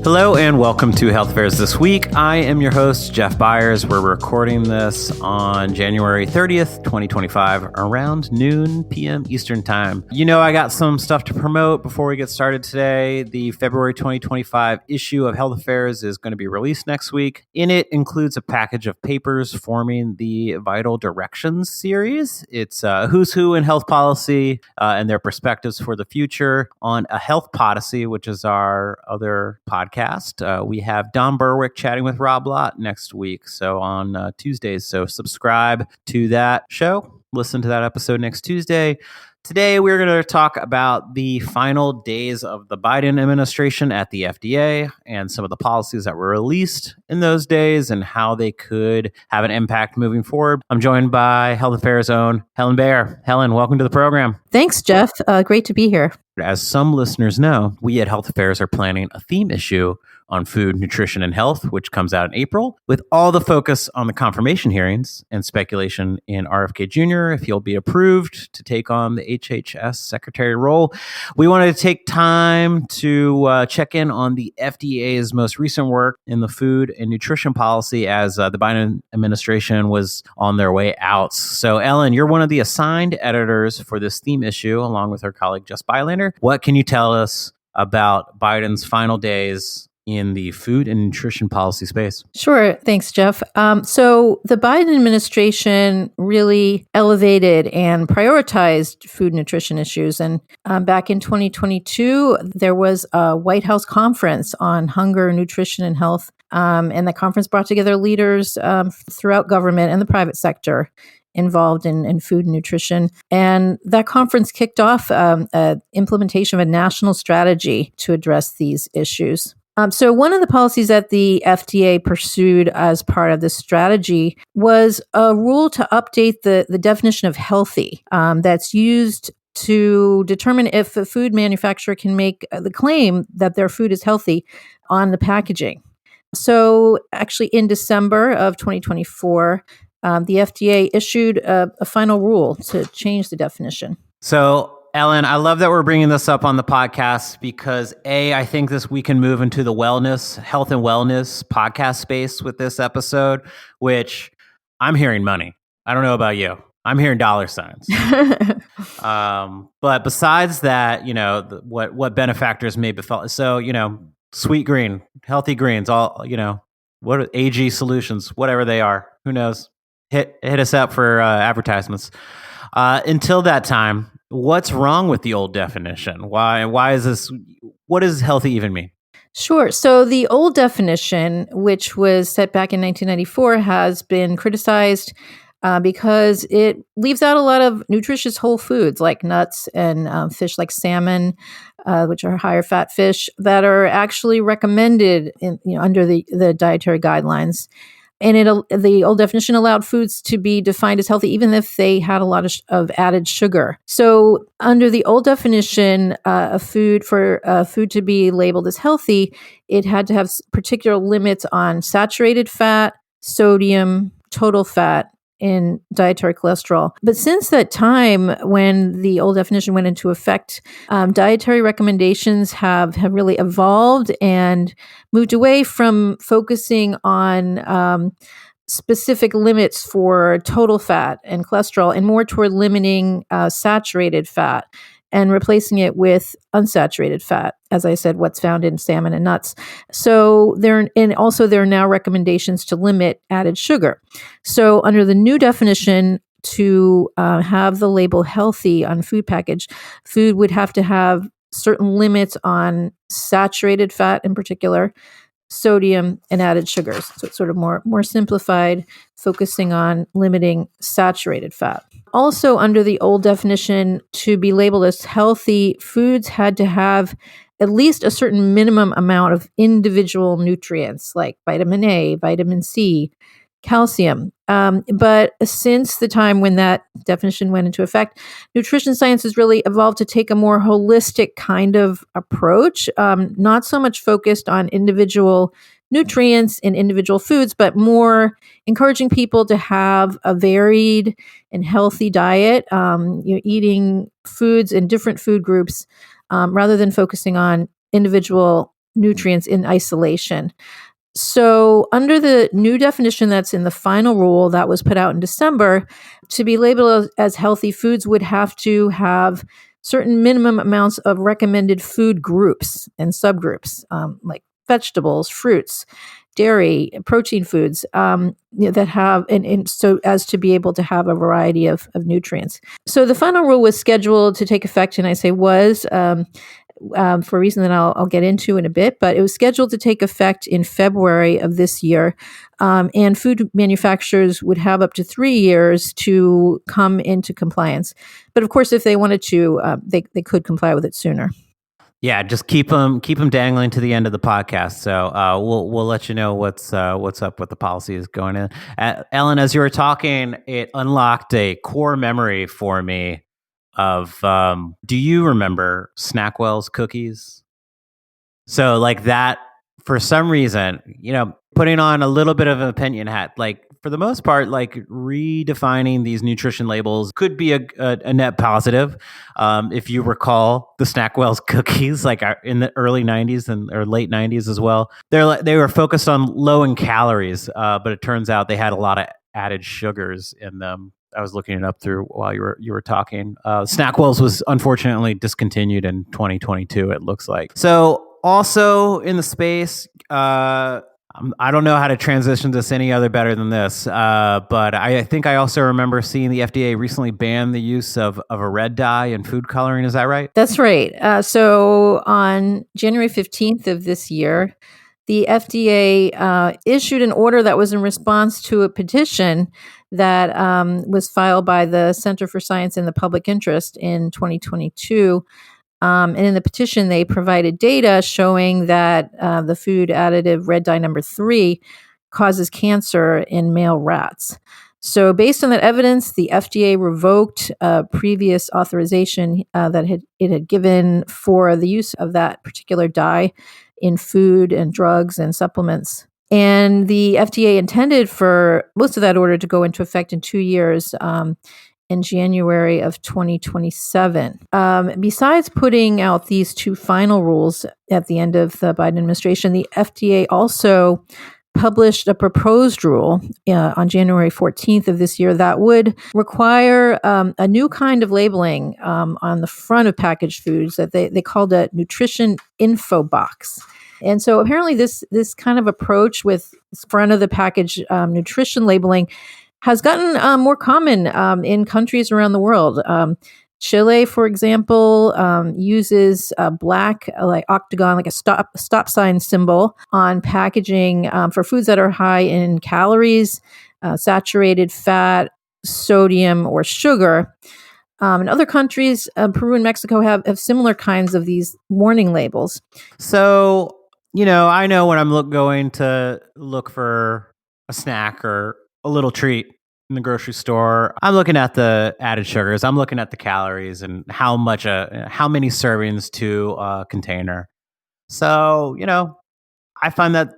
Hello and welcome to Health Affairs This Week. I am your host, Jeff Byers. We're recording this on January 30th, 2025, around noon p.m. Eastern Time. You know, I got some stuff to promote before we get started today. The February 2025 issue of Health Affairs is going to be released next week. In it includes a package of papers forming the Vital Directions series. It's Who's Who in Health Policy and their perspectives for the future on a Health Policy, which is our other podcast. We have Don Berwick chatting with Rob Lott next week, so on Tuesdays. So subscribe to that show. Listen to that episode next Tuesday. Today, we're going to talk about the final days of the Biden administration at the FDA and some of the policies that were released in those days and how they could have an impact moving forward. I'm joined by Health Affairs' own Helen Bayer. Helen, welcome to the program. Thanks, Jeff. Great to be here. As some listeners know, we at Health Affairs are planning a theme issue on food, nutrition, and health, which comes out in April, with all the focus on the confirmation hearings and speculation in RFK Jr. if he'll be approved to take on the HHS secretary role. We wanted to take time to check in on the FDA's most recent work in the food and nutrition policy as the Biden administration was on their way out. So, Ellen, you're one of the assigned editors for this theme issue, along with her colleague, Jess Bylander. What can you tell us about Biden's final days in the food and nutrition policy space? Sure. Thanks, Jeff. So the Biden administration really elevated and prioritized food and nutrition issues. And back in 2022, there was a White House conference on hunger, nutrition, and health. And the conference brought together leaders throughout government and the private sector involved in food and nutrition. And that conference kicked off implementation of a national strategy to address these issues. So one of the policies that the FDA pursued as part of this strategy was a rule to update the definition of healthy that's used to determine if a food manufacturer can make the claim that their food is healthy on the packaging. So actually in December of 2024, the FDA issued a final rule to change the definition. So, Ellen, I love that we're bringing this up on the podcast because I think we can move into the health and wellness podcast space with this episode, which I'm hearing money. I don't know about you. I'm hearing dollar signs. But besides that, you know, what benefactors may befall. So, you know, sweet green, healthy greens, all, you know, what AG solutions, whatever they are, who knows? Hit us up for advertisements. Until that time, what's wrong with the old definition? Why is this? What does healthy even mean? Sure. So the old definition, which was set back in 1994, has been criticized because it leaves out a lot of nutritious whole foods like nuts and fish like salmon, which are higher fat fish that are actually recommended under the dietary guidelines. And the old definition allowed foods to be defined as healthy, even if they had a lot of added sugar. So under the old definition, for food to be labeled as healthy, it had to have particular limits on saturated fat, sodium, total fat, and dietary cholesterol. But since that time, when the old definition went into effect, dietary recommendations have really evolved and moved away from focusing on specific limits for total fat and cholesterol and more toward limiting saturated fat and replacing it with unsaturated fat, as I said, what's found in salmon and nuts. So there are now recommendations to limit added sugar. So under the new definition, to have the label healthy on food package, food would have to have certain limits on saturated fat in particular, sodium, and added sugars. So it's sort of more simplified, focusing on limiting saturated fat. Also, under the old definition, to be labeled as healthy, foods had to have at least a certain minimum amount of individual nutrients like vitamin A, vitamin C, calcium. But since the time when that definition went into effect, nutrition science has really evolved to take a more holistic kind of approach, not so much focused on individual nutrients in individual foods, but more encouraging people to have a varied and healthy diet, eating foods in different food groups, rather than focusing on individual nutrients in isolation. So under the new definition that's in the final rule that was put out in December, to be labeled as healthy foods would have to have certain minimum amounts of recommended food groups and subgroups, like vegetables, fruits, dairy, protein foods, that have, and so as to be able to have a variety of nutrients. So the final rule was scheduled to take effect, and I say was, for a reason that I'll get into in a bit, but it was scheduled to take effect in February of this year. And food manufacturers would have up to 3 years to come into compliance. But of course, if they wanted to, they could comply with it sooner. Yeah, just keep them dangling to the end of the podcast. So we'll let you know what's up with the policies going in. Ellen, as you were talking, it unlocked a core memory for me of do you remember Snackwell's cookies? So like that, for some reason, putting on a little bit of an opinion hat, like for the most part, like redefining these nutrition labels could be a net positive. If you recall the Snackwell's cookies, like in the early 90s or late 90s as well, they were focused on low in calories, but it turns out they had a lot of added sugars in them. I was looking it up through while you were talking. Snackwell's was unfortunately discontinued in 2022, it looks like. So also in the space, I don't know how to transition this any other better than this, but I think I also remember seeing the FDA recently ban the use of a red dye in food coloring. Is that right? That's right. So on January 15th of this year, the FDA issued an order that was in response to a petition that was filed by the Center for Science in the Public Interest in 2022. And in the petition, they provided data showing that the food additive red dye number 3 causes cancer in male rats. So based on that evidence, the FDA revoked a previous authorization that it had given for the use of that particular dye in food and drugs and supplements. And the FDA intended for most of that order to go into effect in 2 years, in January of 2027. Besides putting out these 2 final rules at the end of the Biden administration, the FDA also published a proposed rule on January 14th of this year that would require a new kind of labeling on the front of packaged foods that they called a nutrition info box. And so apparently this kind of approach with front of the package nutrition labeling has gotten more common in countries around the world. Chile, for example, uses a black like octagon, like a stop sign symbol on packaging for foods that are high in calories, saturated fat, sodium, or sugar. In other countries, Peru and Mexico have similar kinds of these warning labels. So, I know when I'm going to look for a snack or a little treat in the grocery store, I'm looking at the added sugars. I'm looking at the calories and how many servings to a container. So, I find that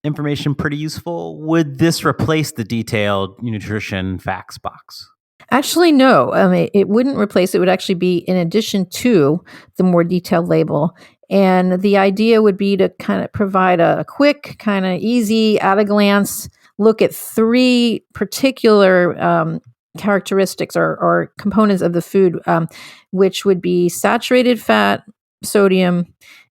information pretty useful. Would this replace the detailed nutrition facts box? Actually, no. It wouldn't replace it. It would actually be in addition to the more detailed label. And the idea would be to kind of provide a quick, kind of easy, at a glance look at 3 particular characteristics or components of the food, which would be saturated fat, sodium,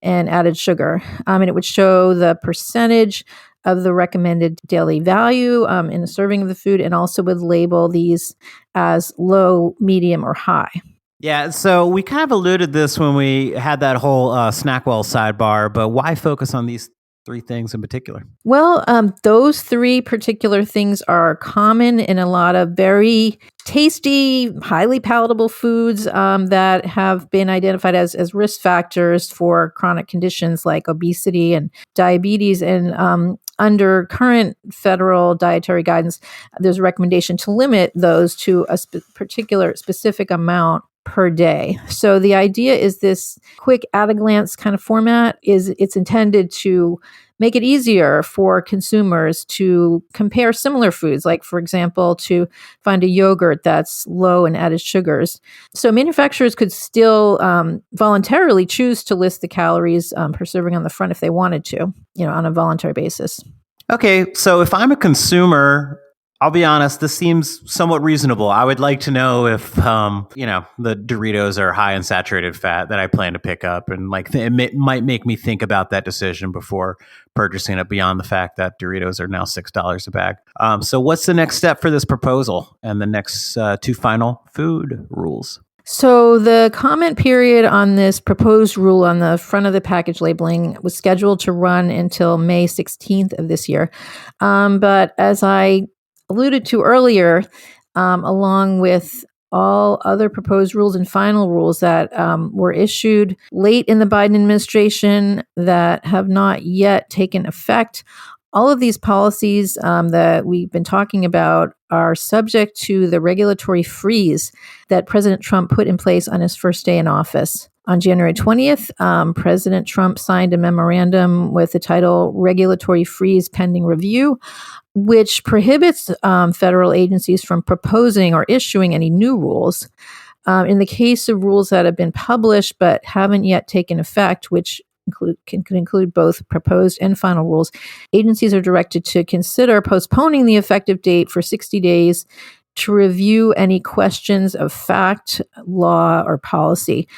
and added sugar. And it would show the percentage of the recommended daily value in a serving of the food, and also would label these as low, medium, or high. Yeah, so we kind of alluded this when we had that whole Snackwell sidebar, but why focus on these 3 things in particular? Well, those 3 particular things are common in a lot of very tasty, highly palatable foods that have been identified as risk factors for chronic conditions like obesity and diabetes. And under current federal dietary guidance, there's a recommendation to limit those to a particular specific amount per day. So the idea is this quick at-a-glance kind of format it's intended to make it easier for consumers to compare similar foods, like, for example, to find a yogurt that's low in added sugars. So manufacturers could still voluntarily choose to list the calories per serving on the front if they wanted to, on a voluntary basis. Okay, so if I'm a consumer, I'll be honest, this seems somewhat reasonable. I would like to know if, the Doritos are high in saturated fat that I plan to pick up. And it might make me think about that decision before purchasing it, beyond the fact that Doritos are now $6 a bag. So what's the next step for this proposal and the next two final food rules? So the comment period on this proposed rule on the front of the package labeling was scheduled to run until May 16th of this year. But as I alluded to earlier, along with all other proposed rules and final rules that were issued late in the Biden administration that have not yet taken effect, all of these policies that we've been talking about are subject to the regulatory freeze that President Trump put in place on his first day in office. On January 20th, President Trump signed a memorandum with the title Regulatory Freeze Pending Review, which prohibits federal agencies from proposing or issuing any new rules. In the case of rules that have been published but haven't yet taken effect, which can include both proposed and final rules, agencies are directed to consider postponing the effective date for 60 days to review any questions of fact, law, or policy.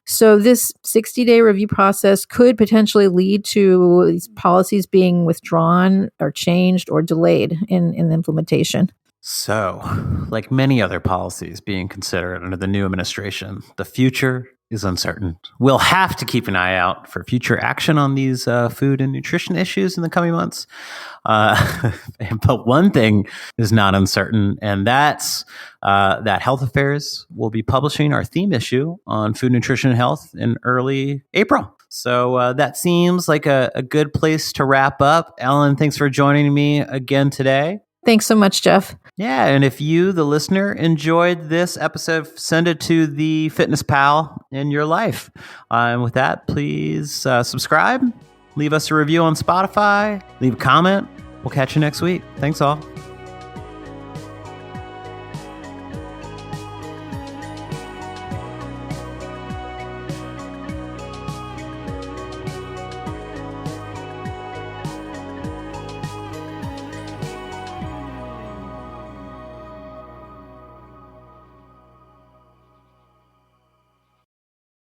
So this 60-day review process could potentially lead to these policies being withdrawn or changed or delayed in implementation. So, like many other policies being considered under the new administration, the future is uncertain. We'll have to keep an eye out for future action on these food and nutrition issues in the coming months. But one thing is not uncertain, and that's that Health Affairs will be publishing our theme issue on food, nutrition, and health in early April. So that seems like a good place to wrap up. Ellen, thanks for joining me again today. Thanks so much, Jeff. Yeah, and if you, the listener, enjoyed this episode, send it to the fitness pal in your life. And with that, please subscribe, leave us a review on Spotify, leave a comment. We'll catch you next week. Thanks all.